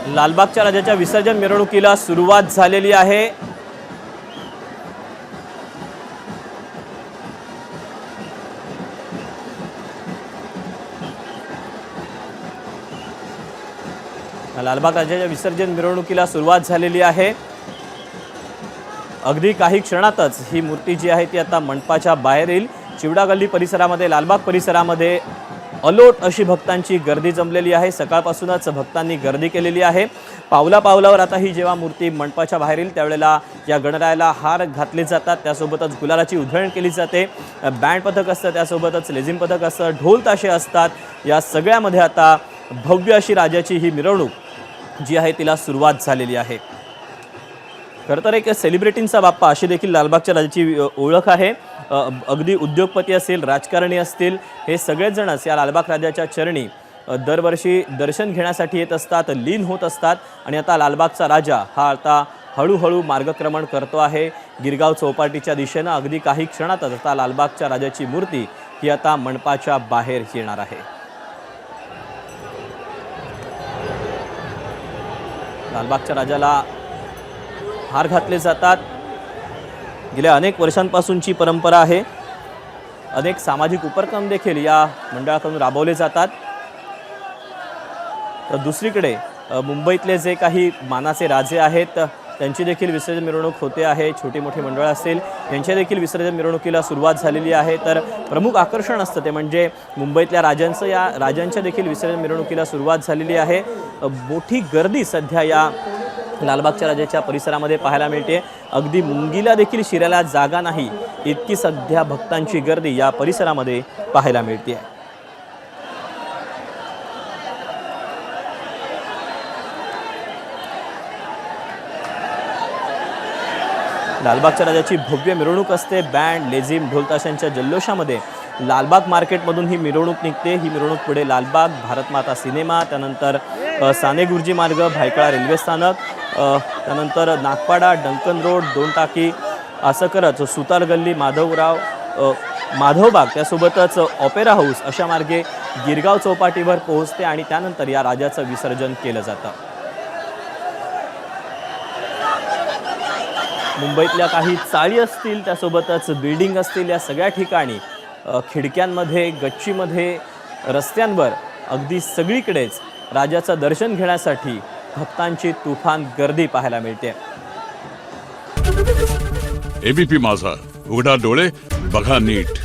लालबागच्या राजाच्या विसर्जन मिरवणुकीला सुरुवात झालेली आहे। लालबाग राजाच्या विसर्जन मिरवणुकीला सुरुवात झालेली आहे। अगदी काही क्षणातच ही मूर्ती जी आहे ती आता मंडपाच्या बाहेर येईल। चिवडा गल्ली परिसरामध्ये, लालबाग परिसरामध्ये अलोट अशी भक्तांची गर्दी जमलेली आहे। सकाळपासूनच भक्तांनी गर्दी केलेली आहे। पावला पावलावर आता ही जेव्हा मूर्ती मंडपाच्या बाहेर येईल त्यावेळेला या गणरायाला हार घातले जातात, त्यासोबतच गुलालाची उधळण केली जाते। बँड पथक असतं, त्यासोबतच लेझिम पथक असतं, ढोल ताशे असतात। या सगळ्यामध्ये आता भव्य अशी राजाची ही मिरवणूक जी आहे तिला सुरुवात झालेली आहे। खरं तर एक सेलिब्रिटींचा बाप्पा अशी देखील लालबागच्या राजाची ओळख आहे। अगदी उद्योगपती असेल, राजकारणी असतील, हे सगळेच जणच या लालबाग राजाच्या चरणी दरवर्षी दर्शन घेण्यासाठी येत असतात, लीन होत असतात। आणि आता लालबागचा राजा हा आता हळूहळू मार्गक्रमण करतो आहे गिरगाव चौपाटीच्या दिशेनं। अगदी काही क्षणातच आता लालबागच्या राजाची मूर्ती ही आता मंडपाच्या बाहेर येणार आहे। लालबागच्या राजाला हार घातले जातात। गेल्या अनेक वर्षांपासूनची परंपरा आहे। अनेक सामाजिक उपक्रम देखील या मंडळाकडून राबवले जातात। तर दुसरीकडे मुंबईतले जे काही मानाचे राजे आहेत त्यांची देखील विसर्जन मिरवणूक होते आहे। छोटी मोठी मंडळं असतील यांच्या देखील विसर्जन मिरवणुकीला सुरुवात झालेली आहे। तर प्रमुख आकर्षण असतं ते म्हणजे मुंबईतल्या राजांच्या देखील विसर्जन मिरवणुकीला सुरुवात झालेली आहे। मोठी गर्दी सध्या या लालबागच्या राजाच्या परिसरामध्ये पाहायला मिळते। अगदी मुंगीला देखील शिरायला जागा नाही इतकी सध्या भक्तांची गर्दी या परिसरामध्ये पाहायला मिळते। लालबागच्या राजाची भव्य मिरवणूक असते। बँड, लेझिम, ढोलताशांच्या जल्लोषामध्ये लालबाग मार्केटमधून ही मिरवणूक निघते। ही मिरवणूक पुढे लालबाग, भारतमाता सिनेमा, त्यानंतर साने गुरुजी मार्ग, भायखळा रेल्वे स्थानक, त्यानंतर नागपाडा, डंकन रोड, दोन टाकी असं करत सुतार गल्ली, माधवबाग, त्यासोबतच ऑपेरा हाऊस अशा मार्गे गिरगाव चौपाटीवर पोहोचते आणि त्यानंतर या राजाचं विसर्जन केलं जातं। मुंबईतल्या काही चाळी असतील, त्यासोबतच बिल्डिंग असतील, या सगळ्या ठिकाणी खिडक्यांमध्ये, गच्चीमध्ये, रस्त्यांवर अगदी सगळीकडेच राजाचं दर्शन घेण्यासाठी भक्तांची तुफान गर्दी पाहायला मिळते। एबीपी माझा, उघडा डोळे बघा नीट।